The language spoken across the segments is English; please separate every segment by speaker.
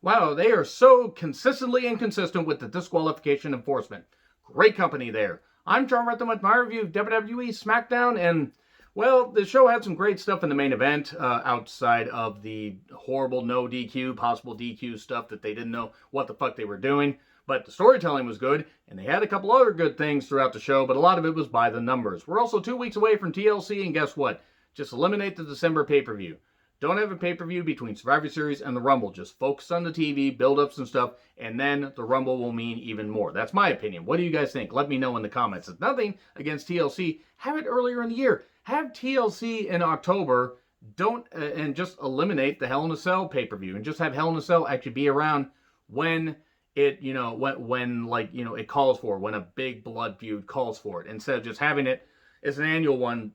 Speaker 1: Wow, they are so consistently inconsistent with the disqualification enforcement. Great company there. I'm John Rentham with my review of WWE Smackdown, and well, the show had some great stuff in the main event, outside of the horrible no DQ, possible DQ stuff that they didn't know what the fuck they were doing. But the storytelling was good, and they had a couple other good things throughout the show, but a lot of it was by the numbers. We're also 2 weeks away from TLC, and guess what? Just eliminate the December pay-per-view. Don't have a pay-per-view between Survivor Series and the Rumble. Just focus on the TV, build up some stuff, and then the Rumble will mean even more. That's my opinion. What do you guys think? Let me know in the comments. It's nothing against TLC. Have it earlier in the year. Have TLC in October. Don't and just eliminate the Hell in a Cell pay-per-view and just have Hell in a Cell actually be around when it, when like, it calls for it, when a big blood feud calls for it, instead of just having it as an annual one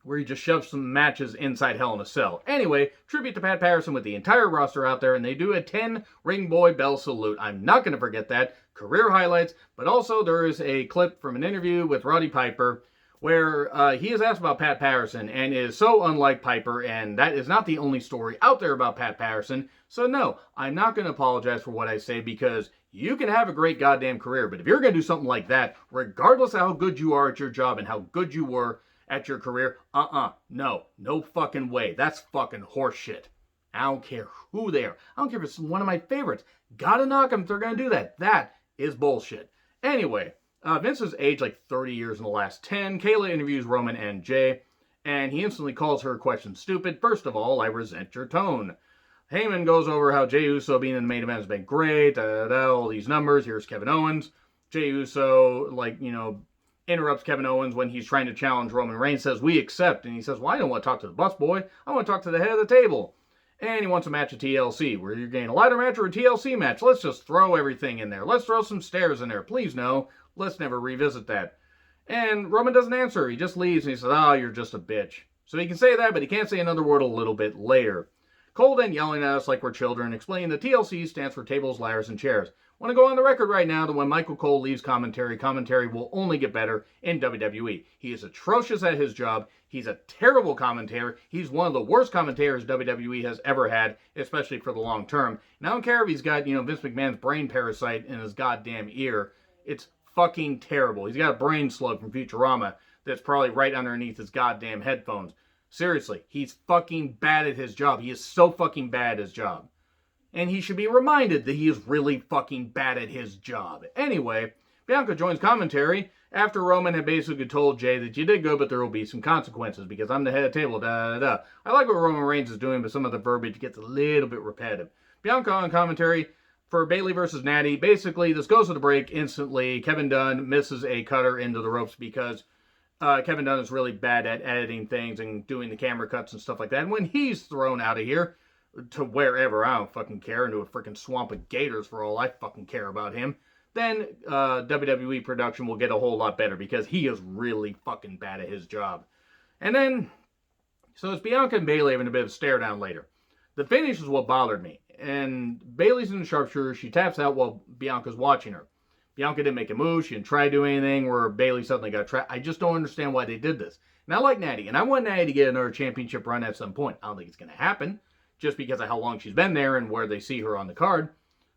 Speaker 1: where you just shove some matches inside Hell in a Cell. Anyway, tribute to Pat Patterson with the entire roster out there, and they do a 10 ring boy bell salute. I'm not going to forget that. Career highlights, but also there is a clip from an interview with Roddy Piper where he is asked about Pat Patterson and is so unlike Piper, and that is not the only story out there about Pat Patterson. So no, I'm not going to apologize for what I say, because you can have a great goddamn career, but if you're going to do something like that, regardless of how good you are at your job and how good you were at your career, no fucking way. That's fucking horseshit. I don't care who they are. I don't care if it's one of my favorites. Gotta knock them if they're gonna do that. That is bullshit. Anyway, Vince has aged like 30 years in the last 10. Kayla interviews Roman and Jay, and he instantly calls her question stupid. First of all, I resent your tone. Heyman goes over how Jey Uso being in the main event has been great, all these numbers. Here's Kevin Owens. Jey Uso, interrupts Kevin Owens when he's trying to challenge Roman Reigns, says, "We accept." And he says, "Well, I don't want to talk to the busboy. I want to talk to the head of the table." And he wants a match at TLC. Where you're getting a ladder match or a TLC match? Let's just throw everything in there. Let's throw some stairs in there. Please no. Let's never revisit that. And Roman doesn't answer. He just leaves and he says, "Oh, you're just a bitch." So he can say that, but he can't say another word a little bit later. Cole then yelling at us like we're children, explaining that TLC stands for tables, ladders, and chairs. Want to go on the record right now that when Michael Cole leaves commentary will only get better in WWE. He is atrocious at his job. He's a terrible commentator. He's one of the worst commentators WWE has ever had, especially for the long term. And I don't care if he's got, Vince McMahon's brain parasite in his goddamn ear. It's fucking terrible. He's got a brain slug from Futurama that's probably right underneath his goddamn headphones. Seriously, he's fucking bad at his job. He is so fucking bad at his job. And he should be reminded that he is really fucking bad at his job. Anyway, Bianca joins commentary after Roman had basically told Jay that you did good, but there will be some consequences because I'm the head of the table, I like what Roman Reigns is doing, but some of the verbiage gets a little bit repetitive. Bianca on commentary for Bayley versus Natty. Basically, this goes to the break instantly. Kevin Dunn misses a cutter into the ropes because Kevin Dunn is really bad at editing things and doing the camera cuts and stuff like that. And when he's thrown out of here, to wherever, I don't fucking care, into a freaking swamp of gators for all I fucking care about him, then WWE production will get a whole lot better because he is really fucking bad at his job. And then, so it's Bianca and Bayley having a bit of a stare down later. The finish is what bothered me. And Bayley's in the sharpshooter. She taps out while Bianca's watching her. Bianca didn't make a move. She didn't try to do anything where Bayley suddenly got trapped. I just don't understand why they did this. And I like Natty. And I want Natty to get another championship run at some point. I don't think it's going to happen, just because of how long she's been there and where they see her on the card.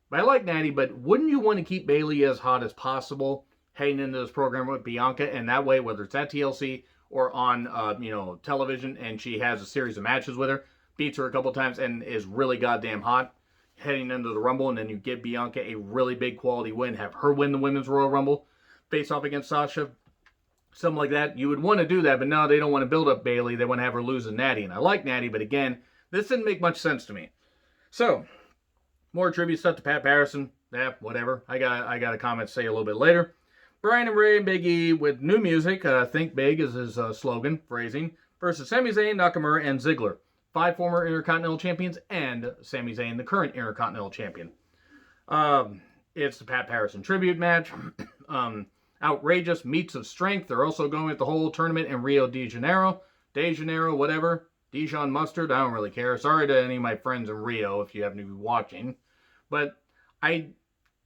Speaker 1: But I like Natty, but wouldn't you want to keep Bayley as hot as possible heading into this program with Bianca? And that way, whether it's at TLC or on, television, and she has a series of matches with her, beats her a couple times, and is really goddamn hot heading into the Rumble, and then you give Bianca a really big quality win, have her win the Women's Royal Rumble, face off against Sasha, something like that. You would want to do that, but no, they don't want to build up Bayley. They want to have her lose to Natty, and I like Natty, but again, this didn't make much sense to me. So, more tribute stuff to Pat Patterson. Whatever. I got a comment to say a little bit later. Bryan and Ray and Big E with new music. Think Big is his slogan, phrasing. Versus Sami Zayn, Nakamura, and Ziggler. 5 former Intercontinental Champions and Sami Zayn, the current Intercontinental Champion. It's the Pat Patterson tribute match. Outrageous meets of strength. They're also going with the whole tournament in Rio de Janeiro. Whatever. Dijon mustard, I don't really care. Sorry to any of my friends in Rio if you happen to be watching. But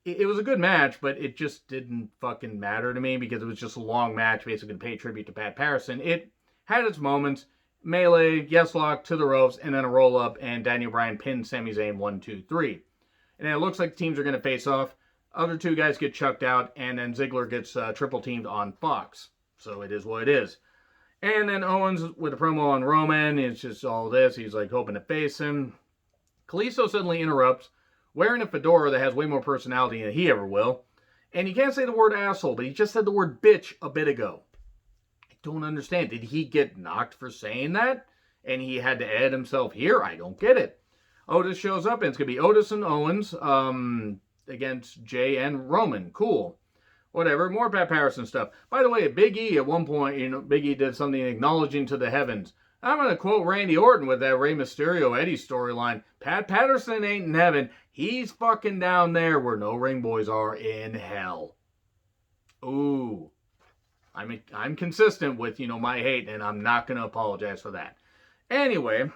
Speaker 1: it was a good match, but it just didn't fucking matter to me because it was just a long match, basically to pay tribute to Pat Patterson. It had its moments. Melee, yes lock to the ropes, and then a roll up, and Daniel Bryan pinned Sami Zayn 1, 2, 3. And it looks like the teams are going to face off. Other two guys get chucked out, and then Ziggler gets triple teamed on Fox. So it is what it is. And then Owens with a promo on Roman. It's just all this. He's like hoping to face him. Kalisto suddenly interrupts, wearing a fedora that has way more personality than he ever will. And he can't say the word asshole, but he just said the word bitch a bit ago. I don't understand. Did he get knocked for saying that? And he had to edit himself here? I don't get it. Otis shows up, and it's going to be Otis and Owens against Jay and Roman. Cool. Whatever, more Pat Patterson stuff. By the way, Big E, at one point, Big E did something acknowledging to the heavens. I'm going to quote Randy Orton with that Rey Mysterio Eddie storyline. Pat Patterson ain't in heaven. He's fucking down there where no ring boys are in hell. Ooh. I'm consistent with, my hate, and I'm not going to apologize for that. Anyway,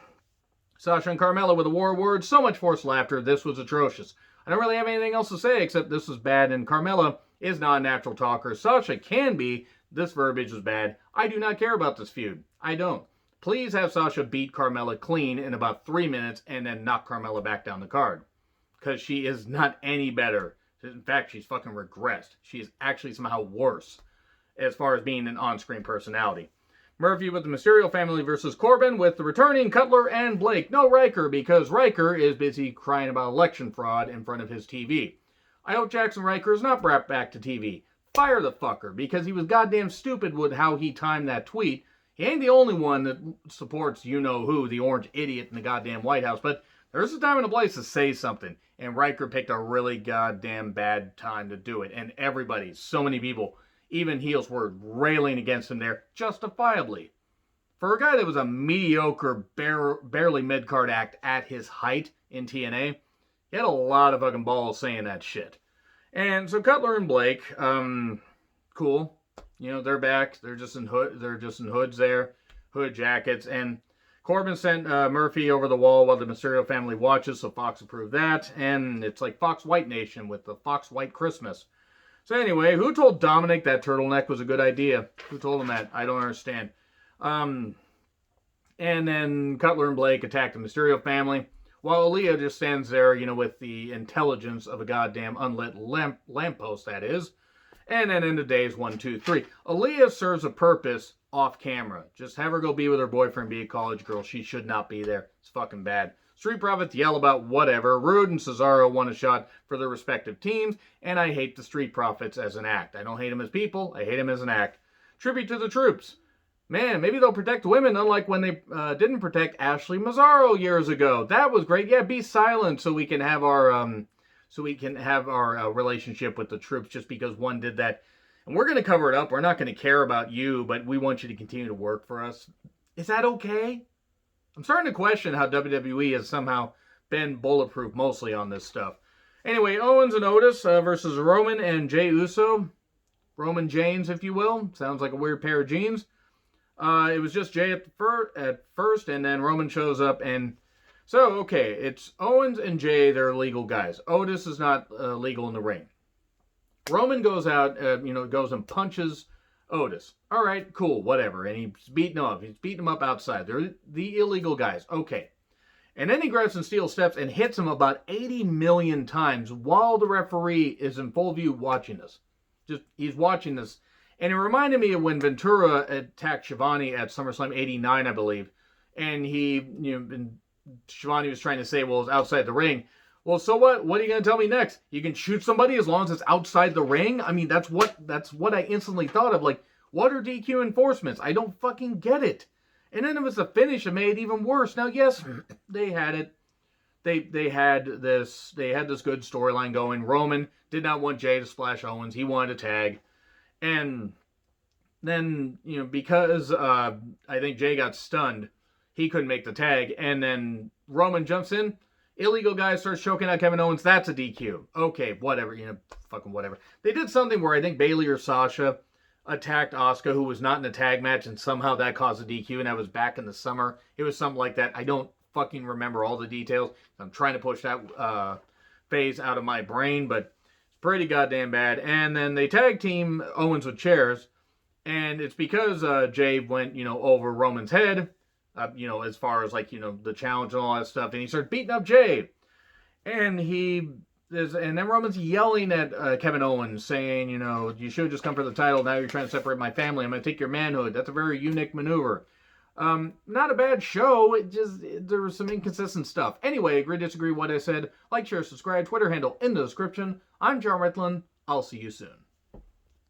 Speaker 1: Sasha and Carmella with a war of words. So much forced laughter. This was atrocious. I don't really have anything else to say except this was bad, and Carmella is not a natural talker. Sasha can be. This verbiage was bad. I do not care about this feud. I don't. Please have Sasha beat Carmella clean in about 3 minutes and then knock Carmella back down the card. Because she is not any better. In fact, she's fucking regressed. She is actually somehow worse as far as being an on-screen personality. Murphy with the Mysterio family versus Corbin with the returning Cutler and Blake. No Riker, because Riker is busy crying about election fraud in front of his TV. I hope Jackson Riker is not brought back to TV. Fire the fucker, because he was goddamn stupid with how he timed that tweet. He ain't the only one that supports you-know-who, the orange idiot in the goddamn White House, but there's a time and a place to say something, and Riker picked a really goddamn bad time to do it, and everybody, so many people, even heels, were railing against him there, justifiably. For a guy that was a mediocre, barely mid-card act at his height in TNA, he had a lot of fucking balls saying that shit. And so Cutler and Blake, cool. They're back. They're just in hoods there, hood jackets. And Corbin sent Murphy over the wall while the Mysterio family watches, so Fox approved that. And it's like Fox White Nation with the Fox White Christmas. So anyway, who told Dominic that turtleneck was a good idea? Who told him that? I don't understand. And then Cutler and Blake attack the Mysterio family, while Aaliyah just stands there, with the intelligence of a goddamn unlit lamppost, that is. And then into days 1, 2, 3. Aaliyah serves a purpose off camera. Just have her go be with her boyfriend, be a college girl. She should not be there. It's fucking bad. Street Profits yell about whatever. Rude and Cesaro won a shot for their respective teams, and I hate the Street Profits as an act. I don't hate them as people. I hate them as an act. Tribute to the troops. Man, maybe they'll protect women, unlike when they didn't protect Ashley Mazzaro years ago. That was great. Yeah, be silent so we can have our relationship with the troops just because one did that. And we're going to cover it up. We're not going to care about you, but we want you to continue to work for us. Is that okay? I'm starting to question how WWE has somehow been bulletproof mostly on this stuff. Anyway, Owens and Otis versus Roman and Jey Uso. Roman Jeygns, if you will. Sounds like a weird pair of jeans. It was just Jey at first, and then Roman shows up, and so, okay, it's Owens and Jey, they're legal guys. Otis is not legal in the ring. Roman goes out, goes and punches Otis. All right, cool, whatever, and he's beating him up. He's beating him up outside. They're the illegal guys. Okay. And then he grabs some steel steps and hits him about 80 million times while the referee is in full view watching this. He's watching this. And it reminded me of when Ventura attacked Schiavone at SummerSlam 89, I believe. And Schiavone was trying to say, well, it's outside the ring. Well, so what? What are you going to tell me next? You can shoot somebody as long as it's outside the ring? I mean, that's what I instantly thought of. Like, what are DQ enforcements? I don't fucking get it. And then it was the finish that made it even worse. Now, yes, they had it. They had this good storyline going. Roman did not want Jey to splash Owens. He wanted a tag. And then, because I think Jey got stunned, he couldn't make the tag. And then Roman jumps in. Illegal guy starts choking out Kevin Owens. That's a DQ. Okay, whatever. Fucking whatever. They did something where I think Bayley or Sasha attacked Asuka, who was not in a tag match, and somehow that caused a DQ, and that was back in the summer. It was something like that. I don't fucking remember all the details. I'm trying to push that phase out of my brain, but it's pretty goddamn bad. And then they tag team Owens with chairs, and it's because Jey went, over Roman's head, as far as, the challenge and all that stuff, and he started beating up Jey. And he and then Roman's yelling at Kevin Owens, saying, you know, you should have just come for the title. Now you're trying to separate my family. I'm going to take your manhood. That's a very unique maneuver. Not a bad show. There was some inconsistent stuff. Anyway, agree, disagree, what I said. Like, share, subscribe. Twitter handle in the description. I'm John Ritlin. I'll see you soon.